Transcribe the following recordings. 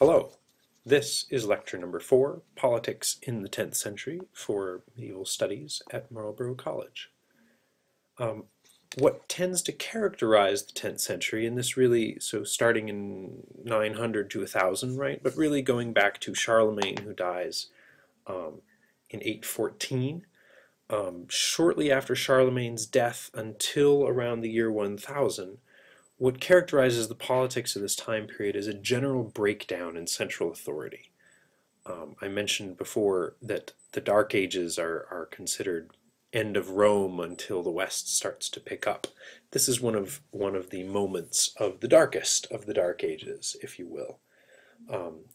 Hello, this is lecture number 4, Politics in the 10th Century for Medieval Studies at Marlborough College. What tends to characterize the 10th century, and this really, so starting in 900 to 1000, right, but really going back to Charlemagne, who dies in 814, shortly after Charlemagne's death until around the year 1000, what characterizes the politics of this time period is a general breakdown in central authority. I mentioned before that the Dark Ages are considered end of Rome until the West starts to pick up. This is one of the moments of the darkest of the Dark Ages, if you will.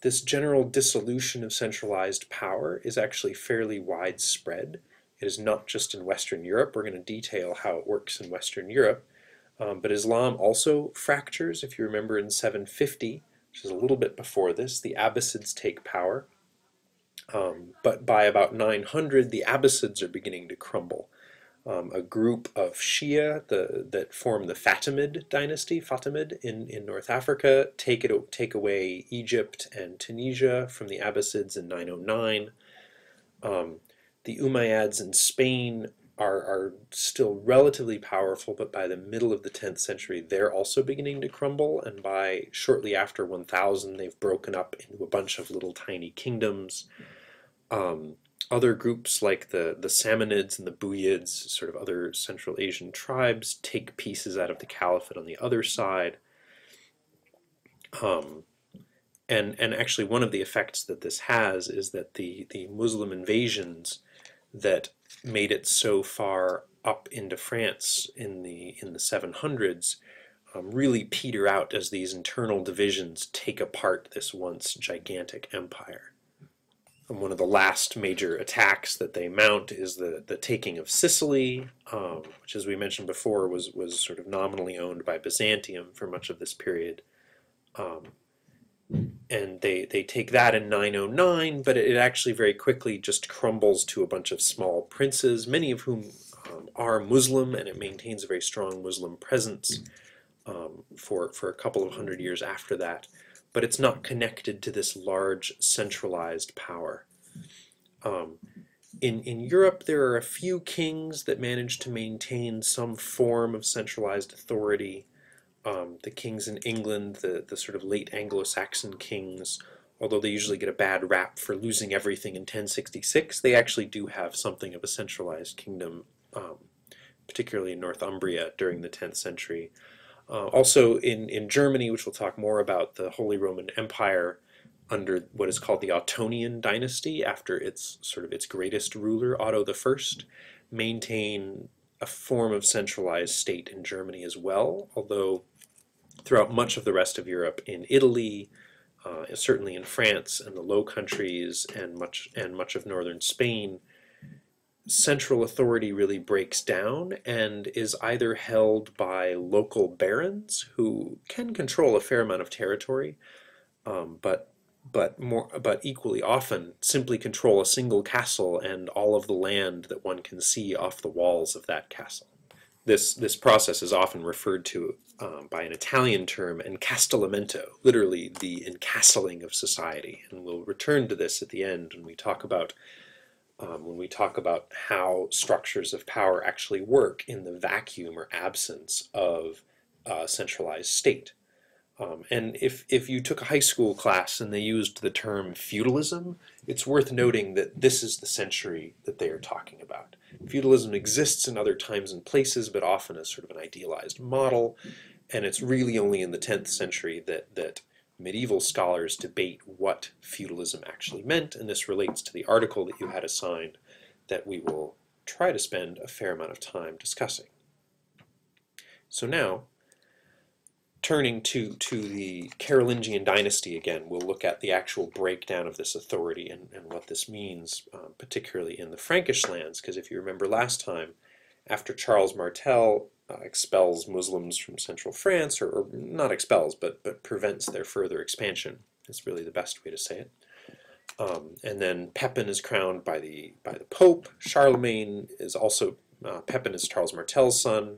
This general dissolution of centralized power is actually fairly widespread. It is not just in Western Europe. We're going to detail how it works in Western Europe. But Islam also fractures. If you remember in 750, which is a little bit before this, the Abbasids take power. But by about 900, the Abbasids are beginning to crumble. A group of Shia that form the Fatimid dynasty, Fatimid in North Africa, take away Egypt and Tunisia from the Abbasids in 909. The Umayyads in Spain are still relatively powerful, but by the middle of the 10th century, they're also beginning to crumble, and by shortly after 1000, they've broken up into a bunch of little tiny kingdoms. Other groups like the Samanids and the Buyids, sort of other Central Asian tribes, take pieces out of the caliphate on the other side. And actually one of the effects that this has is that the Muslim invasions that made it so far up into France in the 700s really peter out as these internal divisions take apart this once gigantic empire. And one of the last major attacks that they mount is the taking of Sicily, which, as we mentioned before, was sort of nominally owned by Byzantium for much of this period. And they take that in 909, but it actually very quickly just crumbles to a bunch of small princes, many of whom are Muslim, and it maintains a very strong Muslim presence for a couple of hundred years after that. But it's not connected to this large centralized power. In Europe, there are a few kings that manage to maintain some form of centralized authority. The kings in England, the sort of late Anglo-Saxon kings, although they usually get a bad rap for losing everything in 1066, they actually do have something of a centralized kingdom, particularly in Northumbria during the 10th century. Also in Germany, which we'll talk more about, the Holy Roman Empire under what is called the Ottonian dynasty, after its greatest ruler, Otto I, maintain a form of centralized state in Germany as well, although throughout much of the rest of Europe, in Italy, certainly in France and the Low Countries and much of northern Spain, central authority really breaks down and is either held by local barons who can control a fair amount of territory, but equally often simply control a single castle and all of the land that one can see off the walls of that castle. This process is often referred to by an Italian term, encastellamento, literally the encastling of society. And we'll return to this at the end when we talk about how structures of power actually work in the vacuum or absence of a centralized state. And if you took a high school class and they used the term feudalism, it's worth noting that this is the century that they are talking about. Feudalism exists in other times and places, but often as sort of an idealized model, and it's really only in the 10th century that medieval scholars debate what feudalism actually meant, and this relates to the article that you had assigned that we will try to spend a fair amount of time discussing. So now, turning to the Carolingian dynasty again, we'll look at the actual breakdown of this authority and what this means, particularly in the Frankish lands, because if you remember last time, after Charles Martel expels Muslims from central France, or not expels, but prevents their further expansion, is really the best way to say it. And then Pepin is crowned by the Pope. Charlemagne is also Pepin is Charles Martel's son,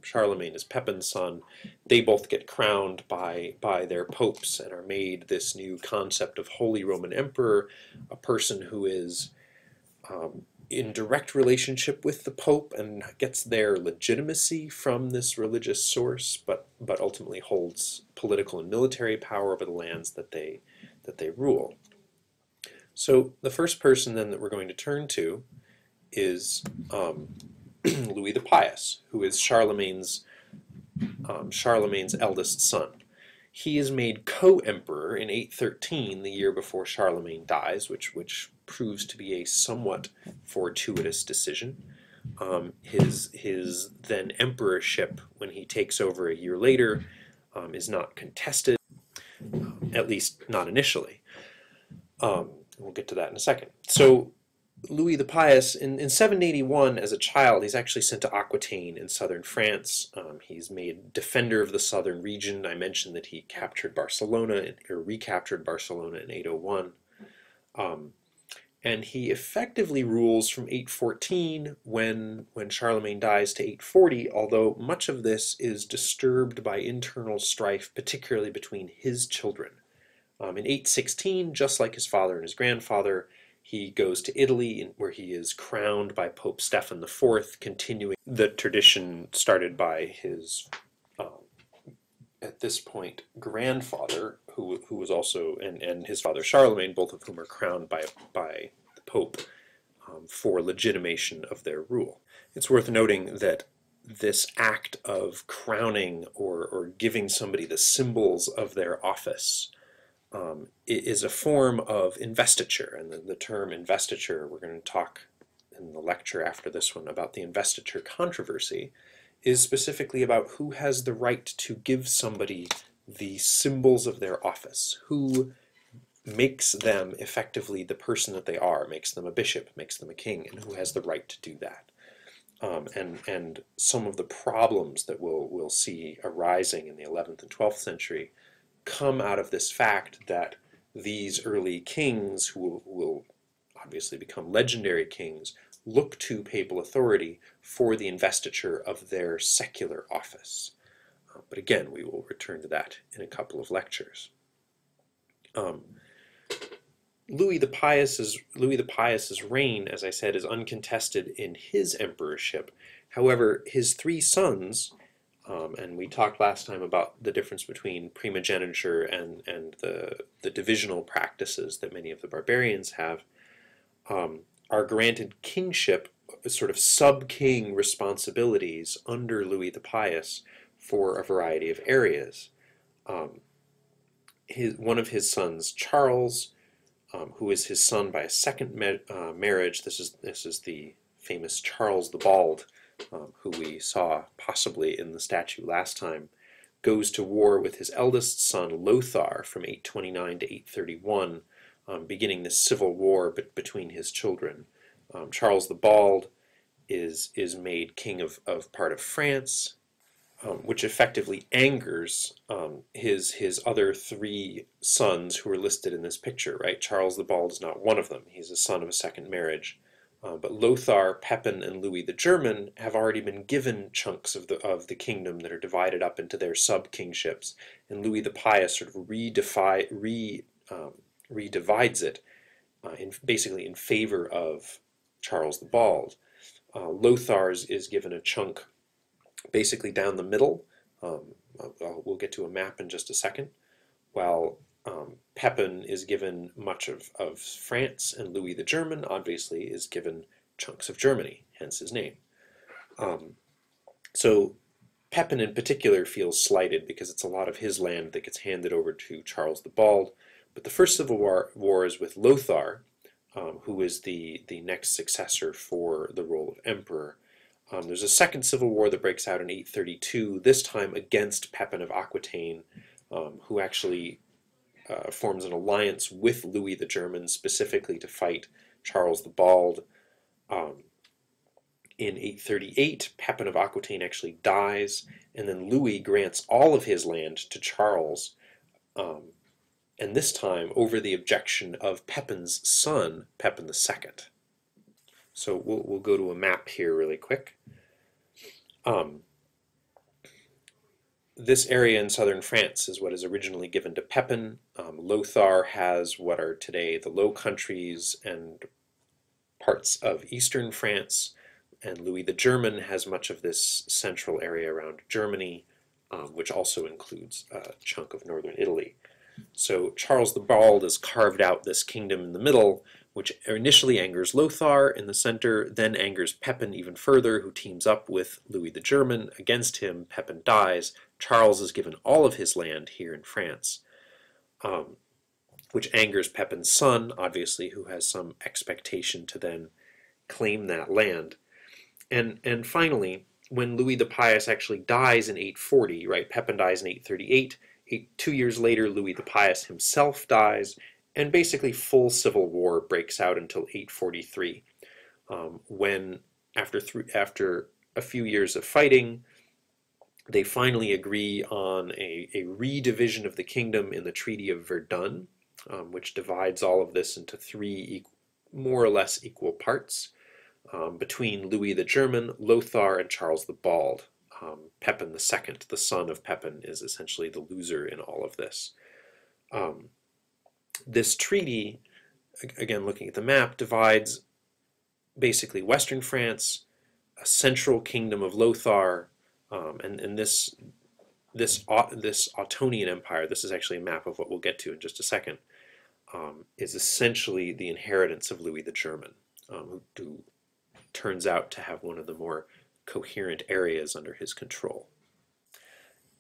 Charlemagne is Pepin's son. They both get crowned by their popes and are made this new concept of Holy Roman Emperor, a person who is in direct relationship with the Pope and gets their legitimacy from this religious source, but ultimately holds political and military power over the lands that they rule. So the first person then that we're going to turn to is Louis the Pious, who is Charlemagne's eldest son. He is made co-emperor in 813, the year before Charlemagne dies, which proves to be a somewhat fortuitous decision. His then emperorship, when he takes over a year later, is not contested, at least not initially. We'll get to that in a second. So Louis the Pious, in 781, as a child, he's actually sent to Aquitaine in southern France. He's made defender of the southern region. I mentioned that he captured Barcelona, or recaptured Barcelona in 801. And he effectively rules from 814, when Charlemagne dies, to 840, although much of this is disturbed by internal strife, particularly between his children. In 816, just like his father and his grandfather, he goes to Italy, where he is crowned by Pope Stephen IV, continuing the tradition started by his, at this point, grandfather, who was also, and his father Charlemagne, both of whom are crowned by the Pope for legitimation of their rule. It's worth noting that this act of crowning or giving somebody the symbols of their office is a form of investiture, and the term investiture, we're going to talk in the lecture after this one about the investiture controversy, is specifically about who has the right to give somebody the symbols of their office, who makes them effectively the person that they are, makes them a bishop, makes them a king, and who has the right to do that. And some of the problems that we'll see arising in the 11th and 12th century come out of this fact that these early kings, who will obviously become legendary kings, look to papal authority for the investiture of their secular office. But again, we will return to that in a couple of lectures. Louis the Pious's reign, as I said, is uncontested in his emperorship. However, his three sons, and we talked last time about the difference between primogeniture and the divisional practices that many of the barbarians have, are granted kingship, sort of sub-king responsibilities under Louis the Pious for a variety of areas. One of his sons, Charles, who is his son by a second marriage, this is the famous Charles the Bald, who we saw possibly in the statue last time, goes to war with his eldest son Lothar from 829 to 831, beginning this civil war between his children. Charles the Bald is made king of part of France, which effectively angers his other three sons who are listed in this picture, right? Charles the Bald is not one of them. He's a son of a second marriage. But Lothar, Pepin, and Louis the German have already been given chunks of the kingdom that are divided up into their sub-kingships, and Louis the Pious sort of redivides it basically in favor of Charles the Bald. Lothar's is given a chunk basically down the middle. We'll get to a map in just a second, while Pepin is given much of France, and Louis the German obviously is given chunks of Germany, hence his name. So Pepin in particular feels slighted because it's a lot of his land that gets handed over to Charles the Bald. But the first civil war is with Lothar, who is the next successor for the role of emperor. There's a second civil war that breaks out in 832, this time against Pepin of Aquitaine, who actually forms an alliance with Louis the German specifically to fight Charles the Bald. In 838, Pepin of Aquitaine actually dies, and then Louis grants all of his land to Charles, and this time over the objection of Pepin's son, Pepin II. So we'll go to a map here really quick. This area in southern France is what is originally given to Pepin. Lothar has what are today the Low Countries and parts of eastern France, and Louis the German has much of this central area around Germany, which also includes a chunk of northern Italy. So Charles the Bald has carved out this kingdom in the middle, which initially angers Lothar in the center, then angers Pepin even further, who teams up with Louis the German against him. Pepin dies. Charles is given all of his land here in France, which angers Pepin's son, obviously, who has some expectation to then claim that land. And finally, when Louis the Pious actually dies in 840, right? Pepin dies in 838. 2 years later, Louis the Pious himself dies, and basically full civil war breaks out until 843, when after a few years of fighting, they finally agree on a redivision of the kingdom in the Treaty of Verdun, which divides all of this into three more or less equal parts, between Louis the German, Lothar, and Charles the Bald. Pepin II, the son of Pepin, is essentially the loser in all of this. This treaty, again looking at the map, divides basically western France, a central kingdom of Lothar, and this Ottonian Empire, this is actually a map of what we'll get to in just a second, is essentially the inheritance of Louis the German, who turns out to have one of the more coherent areas under his control.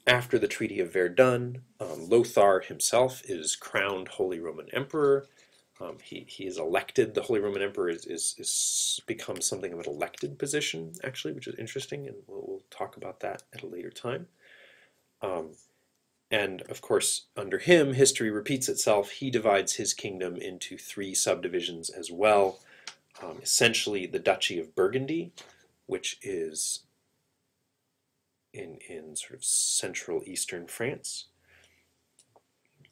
After the Treaty of Verdun, Lothar himself is crowned Holy Roman Emperor. He is elected. The Holy Roman Emperor is becomes something of an elected position, actually, which is interesting, and we'll talk about that at a later time. And of course, under him, history repeats itself. He divides his kingdom into three subdivisions as well. Essentially, the Duchy of Burgundy, which is in sort of central eastern France.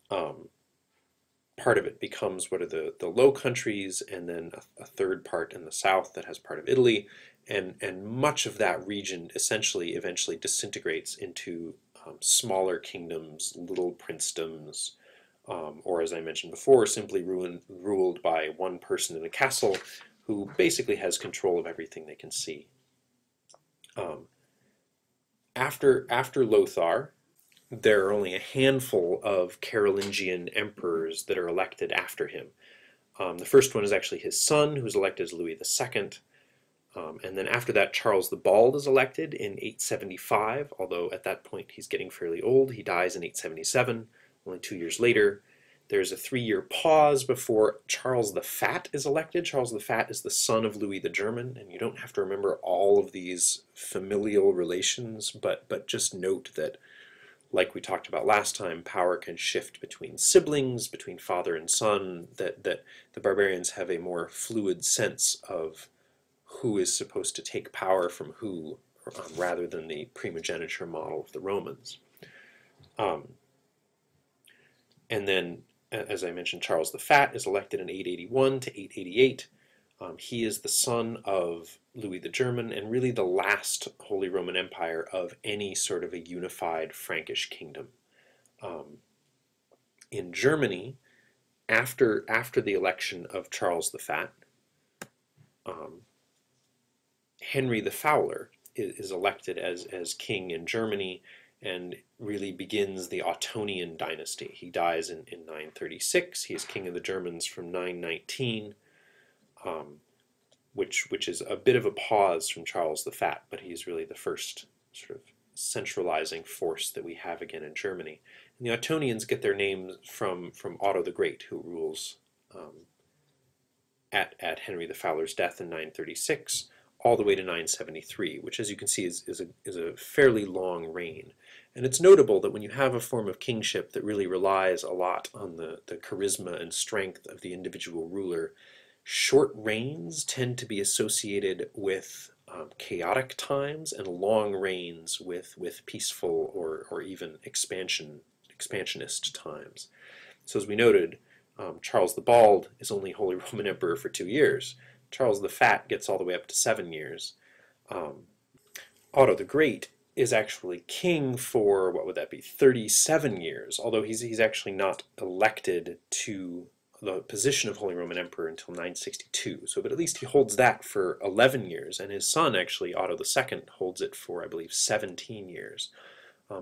Part of it becomes what are the Low Countries, and then a third part in the south that has part of Italy, and much of that region essentially eventually disintegrates into smaller kingdoms, little princedoms, or as I mentioned before, simply ruled by one person in a castle who basically has control of everything they can see. After Lothar, there are only a handful of Carolingian emperors that are elected after him. The first one is actually his son, who's elected as Louis II. And then after that, Charles the Bald is elected in 875, although at that point he's getting fairly old. He dies in 877, only 2 years later. There's a 3-year pause before Charles the Fat is elected. Charles the Fat is the son of Louis the German, and you don't have to remember all of these familial relations, but just note that, like we talked about last time, power can shift between siblings, between father and son, that the barbarians have a more fluid sense of who is supposed to take power from who, rather than the primogeniture model of the Romans. And then, as I mentioned, Charles the Fat is elected in 881 to 888. He is the son of Louis the German, and really the last Holy Roman Empire of any sort of a unified Frankish kingdom. In Germany, after the election of Charles the Fat, Henry the Fowler is elected as king in Germany, and really begins the Ottonian dynasty. He dies in 936. He is king of the Germans from 919, which is a bit of a pause from Charles the Fat, but he's really the first sort of centralizing force that we have again in Germany. And the Ottonians get their names from Otto the Great, who rules at Henry the Fowler's death in 936, all the way to 973, which, as you can see, is a fairly long reign. And it's notable that when you have a form of kingship that really relies a lot on the charisma and strength of the individual ruler, short reigns tend to be associated with chaotic times, and long reigns with peaceful or even expansionist times. So as we noted, Charles the Bald is only Holy Roman Emperor for 2 years. Charles the Fat gets all the way up to 7 years. Otto the Great is actually king for, what would that be, 37 years, although he's actually not elected to the position of Holy Roman Emperor until 962. So, but at least he holds that for 11 years, and his son, actually, Otto II, holds it for, I believe, 17 years.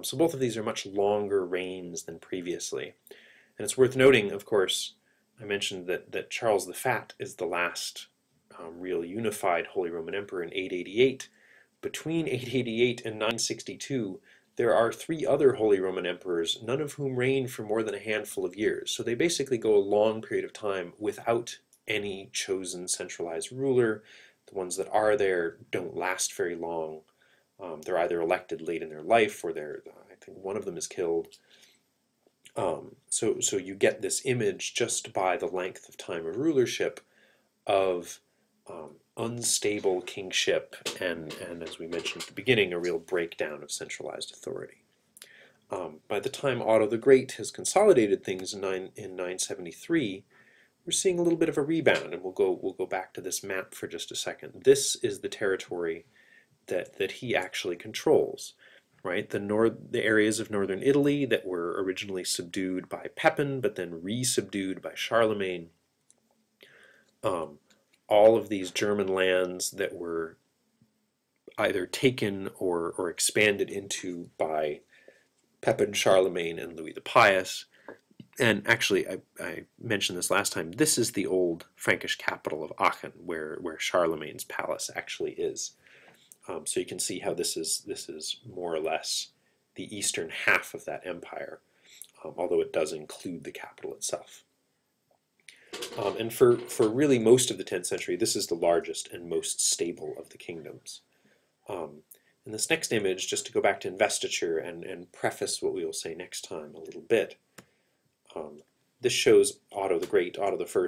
So both of these are much longer reigns than previously. And it's worth noting, of course, I mentioned that Charles the Fat is the last real unified Holy Roman Emperor in 888. Between 888 and 962, there are 3 other Holy Roman Emperors, none of whom reign for more than a handful of years. So they basically go a long period of time without any chosen centralized ruler. The ones that are there don't last very long. They're either elected late in their life, or I think one of them is killed. So you get this image just by the length of time of rulership of unstable kingship and, as we mentioned at the beginning, a real breakdown of centralized authority. By the time Otto the Great has consolidated things in 973, we're seeing a little bit of a rebound, and we'll go back to this map for just a second. This is the territory that he actually controls, right? The areas of northern Italy that were originally subdued by Pepin, but then re-subdued by Charlemagne. All of these German lands that were either taken or expanded into by Pepin, Charlemagne, and Louis the Pious. And actually, I mentioned this last time, this is the old Frankish capital of Aachen, where Charlemagne's palace actually is. So you can see how this is more or less the eastern half of that empire, although it does include the capital itself. And for really most of the 10th century, this is the largest and most stable of the kingdoms. In this next image, just to go back to investiture and preface what we will say next time a little bit, this shows Otto the Great, Otto I,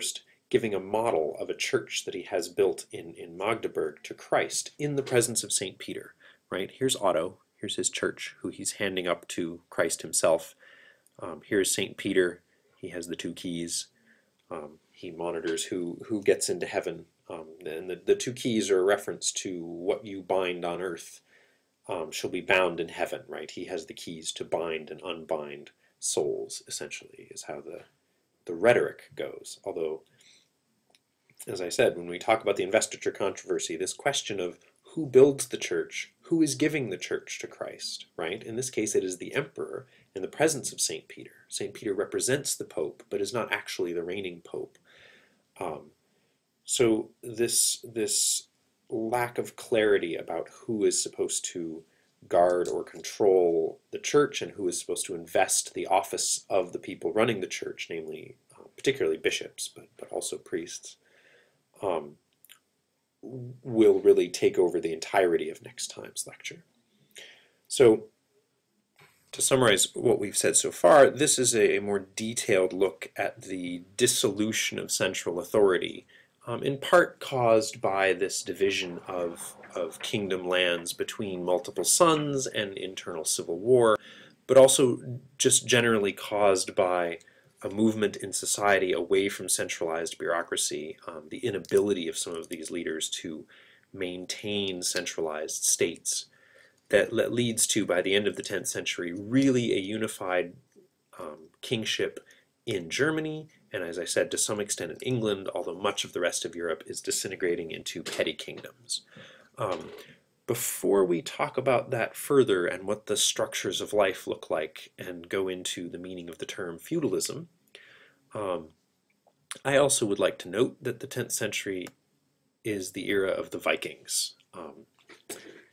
giving a model of a church that he has built in Magdeburg to Christ in the presence of St. Peter. Right? Here's Otto, here's his church, who he's handing up to Christ himself. Here's St. Peter, he has the 2 keys. He monitors who gets into heaven. And the 2 keys are a reference to what you bind on earth shall be bound in heaven, right? He has the keys to bind and unbind souls, essentially, is how the rhetoric goes. Although, as I said, when we talk about the investiture controversy, this question of who builds the church, who is giving the church to Christ, right? In this case, it is the emperor in the presence of St. Peter. St. Peter represents the pope, but is not actually the reigning pope. So this lack of clarity about who is supposed to guard or control the church and who is supposed to invest the office of the people running the church, namely particularly bishops, but also priests, will really take over the entirety of next time's lecture. So, to summarize what we've said so far, this is a more detailed look at the dissolution of central authority, in part caused by this division of kingdom lands between multiple sons and internal civil war, but also just generally caused by a movement in society away from centralized bureaucracy, the inability of some of these leaders to maintain centralized states, that leads to, by the end of the 10th century, really a unified kingship in Germany, and as I said, to some extent in England, although much of the rest of Europe is disintegrating into petty kingdoms. Before we talk about that further and what the structures of life look like and go into the meaning of the term feudalism, I also would like to note that the 10th century is the era of the Vikings,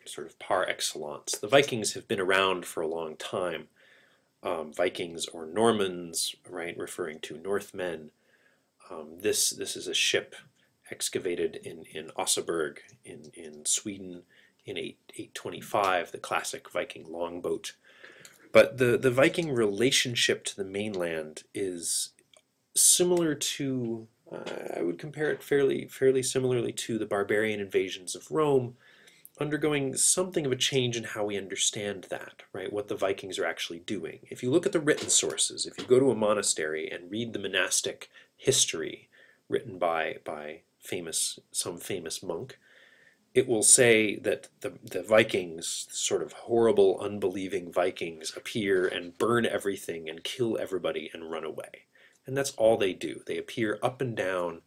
sort of par excellence. The Vikings have been around for a long time. Vikings or Normans, right, referring to Northmen. This is a ship excavated in Oseburg in Sweden in 825, the classic Viking longboat. But the Viking relationship to the mainland is similar to, I would compare it fairly similarly to the barbarian invasions of Rome, undergoing something of a change in how we understand that, right? What the Vikings are actually doing. If you look at the written sources, if you go to a monastery and read the monastic history written by some famous monk, it will say that the Vikings, sort of horrible, unbelieving Vikings, appear and burn everything and kill everybody and run away. And that's all they do. They appear up and down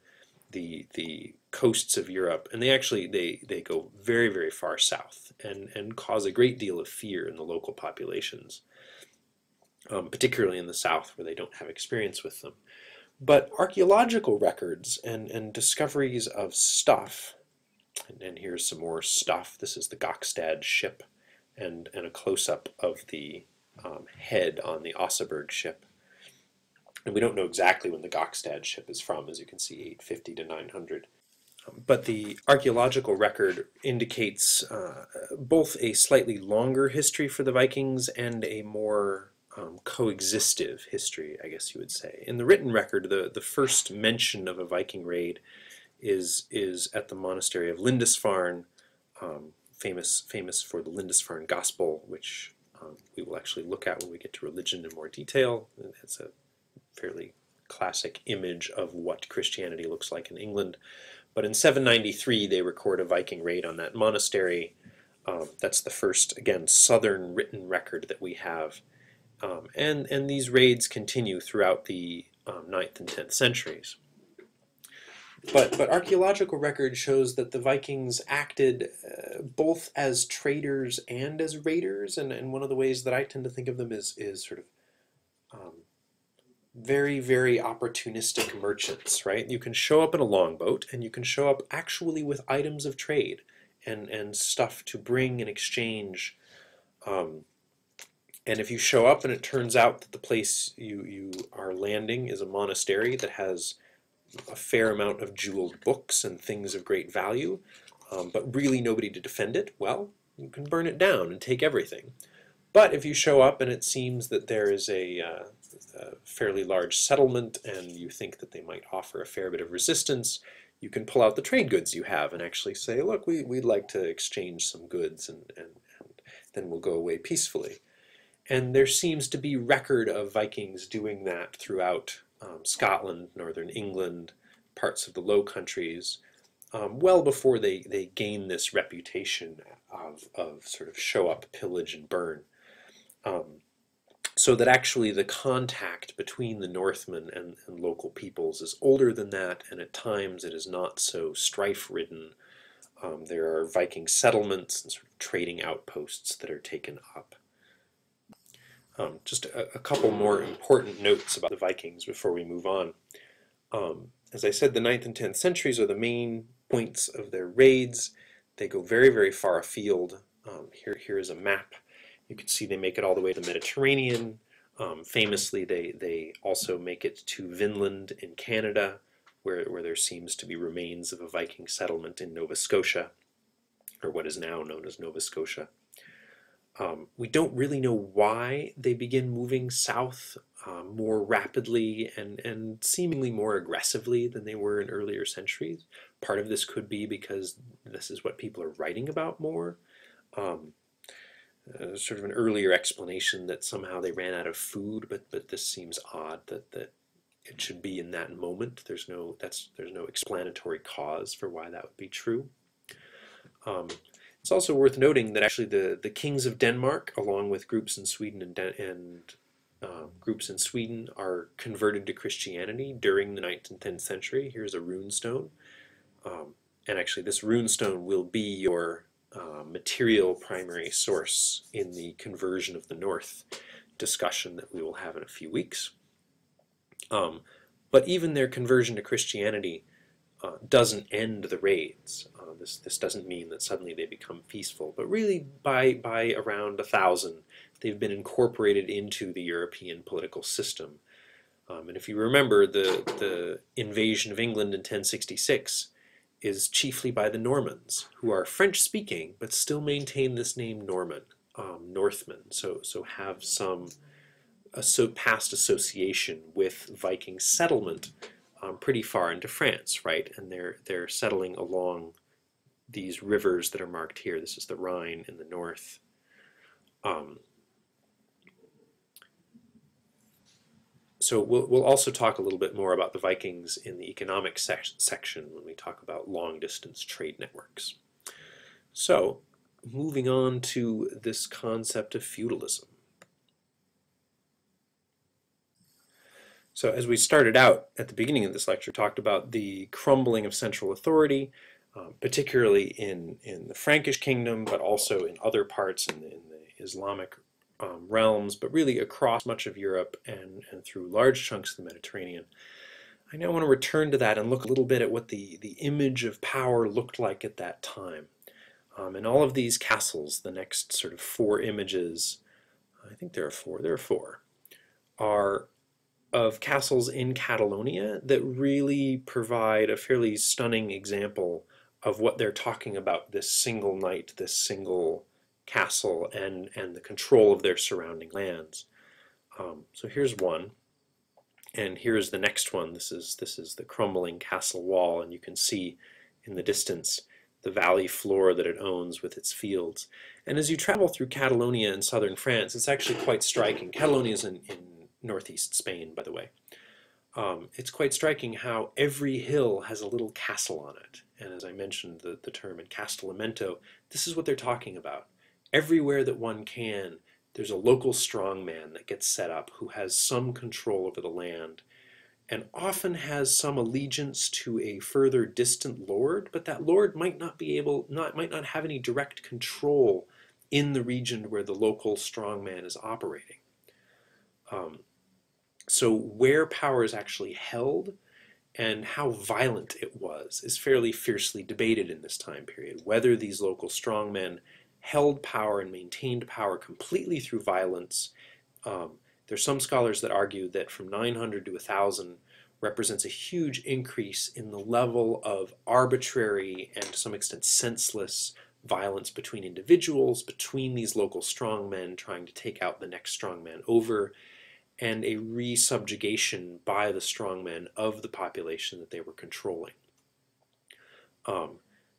the coasts of Europe, and they go very, very far south and cause a great deal of fear in the local populations, particularly in the south where they don't have experience with them. But archaeological records and discoveries of stuff, and here's some more stuff. This is the Gokstad ship, and a close-up of the head on the Oseburg ship. And we don't know exactly when the Gokstad ship is from, as you can see, 850 to 900. But the archaeological record indicates both a slightly longer history for the Vikings and a more coexistive history, I guess you would say. In the written record, the first mention of a Viking raid is at the monastery of Lindisfarne, famous for the Lindisfarne Gospel, which we will actually look at when we get to religion in more detail. It's a fairly classic image of what Christianity looks like in England. But in 793 they record a Viking raid on that monastery. That's the first, again, southern written record that we have. And these raids continue throughout the 9th and 10th centuries. But archaeological record shows that the Vikings acted both as traders and as raiders, and one of the ways that I tend to think of them is sort of very, very opportunistic merchants, right? You can show up in a longboat, and you can show up actually with items of trade and stuff to bring and exchange. And if you show up and it turns out that the place you are landing is a monastery that has a fair amount of jeweled books and things of great value, but really nobody to defend it, well, you can burn it down and take everything. But if you show up and it seems that there is a fairly large settlement and you think that they might offer a fair bit of resistance, you can pull out the trade goods you have and actually say, look, we'd like to exchange some goods, and then we'll go away peacefully. And there seems to be record of Vikings doing that throughout Scotland, northern England, parts of the Low Countries, well before they gain this reputation of sort of show up, pillage, and burn. So that actually the contact between the Northmen and local peoples is older than that, and at times it is not so strife-ridden. There are Viking settlements and sort of trading outposts that are taken up. Just a couple more important notes about the Vikings before we move on. As I said, the 9th and 10th centuries are the main points of their raids. They go very, very far afield. Here is a map. You can see they make it all the way to the Mediterranean. Famously, they also make it to Vinland in Canada, where there seems to be remains of a Viking settlement in Nova Scotia, or what is now known as Nova Scotia. We don't really know why they begin moving south more rapidly and seemingly more aggressively than they were in earlier centuries. Part of this could be because this is what people are writing about more. Sort of an earlier explanation that somehow they ran out of food, but this seems odd that it should be in that moment. There's no explanatory cause for why that would be true. It's also worth noting that actually the kings of Denmark, along with groups in Sweden and groups in Sweden, are converted to Christianity during the 9th and 10th century. Here's a runestone, and actually this runestone will be your material primary source in the conversion of the North discussion that we will have in a few weeks. But even their conversion to Christianity doesn't end the raids. This doesn't mean that suddenly they become peaceful, but really by around 1000 they've been incorporated into the European political system. And if you remember, the invasion of England in 1066 is chiefly by the Normans, who are French-speaking but still maintain this name Norman, Northmen, so have some past association with Viking settlement pretty far into France, right? And they're settling along these rivers that are marked here. This is the Rhine in the north. So we'll also talk a little bit more about the Vikings in the economic section when we talk about long-distance trade networks. So, moving on to this concept of feudalism. So as we started out at the beginning of this lecture, talked about the crumbling of central authority, particularly in the Frankish kingdom, but also in other parts in the Islamic realms, but really across much of Europe and through large chunks of the Mediterranean. I now want to return to that and look a little bit at what the image of power looked like at that time. And all of these castles, the next sort of 4 images, I think there are 4, are of castles in Catalonia that really provide a fairly stunning example of what they're talking about, this single knight, this single castle, and the control of their surrounding lands. So here's one, and here's the next one. This is the crumbling castle wall, and you can see in the distance the valley floor that it owns with its fields. And as you travel through Catalonia in southern France, it's actually quite striking. Catalonia is in northeast Spain, by the way. It's quite striking how every hill has a little castle on it. And as I mentioned the term in Castellamento, this is what they're talking about. Everywhere that one can, there's a local strongman that gets set up who has some control over the land and often has some allegiance to a further distant lord, but that lord might not have any direct control in the region where the local strongman is operating. So where power is actually held and how violent it was is fairly fiercely debated in this time period. Whether these local strongmen held power and maintained power completely through violence. There's some scholars that argue that from 900 to 1000 represents a huge increase in the level of arbitrary and to some extent senseless violence between individuals, between these local strongmen trying to take out the next strongman over, and a resubjugation by the strongmen of the population that they were controlling.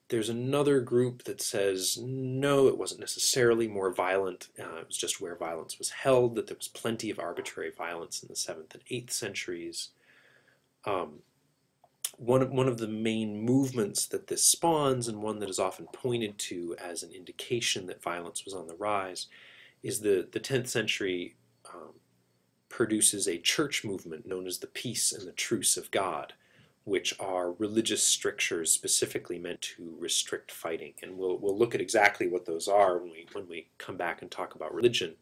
There's another group that says, no, it wasn't necessarily more violent, it was just where violence was held, that there was plenty of arbitrary violence in the 7th and 8th centuries. One of the main movements that this spawns, and one that is often pointed to as an indication that violence was on the rise, is the 10th century produces a church movement known as the Peace and the Truce of God, which are religious strictures specifically meant to restrict fighting. And we'll look at exactly what those are when we come back and talk about religion.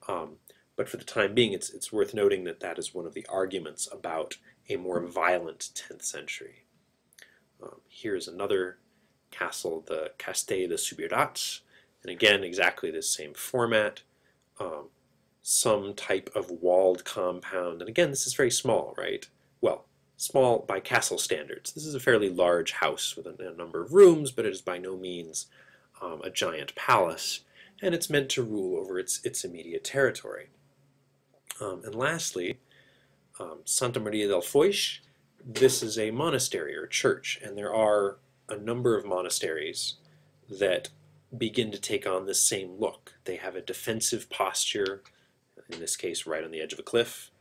But for the time being, it's worth noting that that is one of the arguments about a more violent 10th century. Here's another castle, the Castellot de Subirat, and again, exactly the same format. Some type of walled compound, and again, this is very small, right? Well, small by castle standards. This is a fairly large house with a number of rooms, but it is by no means a giant palace, and it's meant to rule over its immediate territory. And lastly, Santa Maria del Foix. This is a monastery or church, and there are a number of monasteries that begin to take on this same look. They have a defensive posture, in this case right on the edge of a cliff,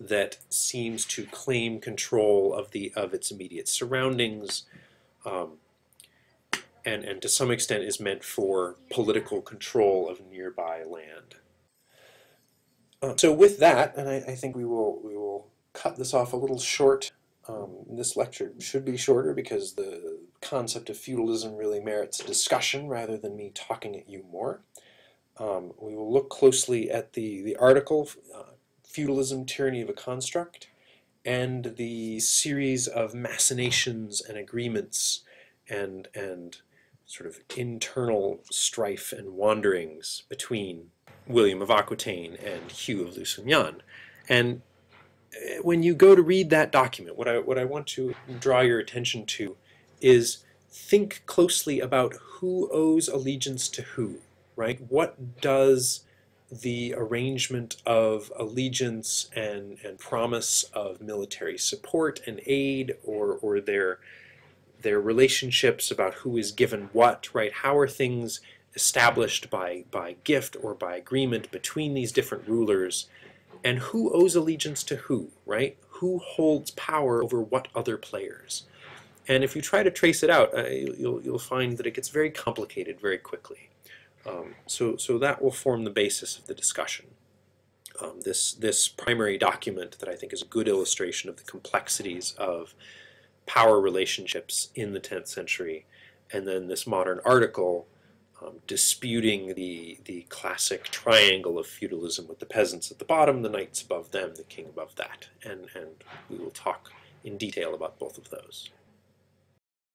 that seems to claim control of its immediate surroundings, and to some extent is meant for political control of nearby land. So with that, and I think we will cut this off a little short. This lecture should be shorter because the concept of feudalism really merits a discussion rather than me talking at you more. We will look closely at the article, Feudalism, Tyranny of a Construct, and the series of machinations and agreements and sort of internal strife and wanderings between William of Aquitaine and Hugh of Lusignan. And when you go to read that document, what I want to draw your attention to is think closely about who owes allegiance to who, right? What does the arrangement of allegiance and promise of military support and aid, or their relationships about who is given what, right? How are things established by gift or by agreement between these different rulers? And who owes allegiance to who, right? Who holds power over what other players? And if you try to trace it out, you'll find that it gets very complicated very quickly. So that will form the basis of the discussion. This primary document that I think is a good illustration of the complexities of power relationships in the 10th century, and then this modern article disputing the classic triangle of feudalism with the peasants at the bottom, the knights above them, the king above that. And we will talk in detail about both of those.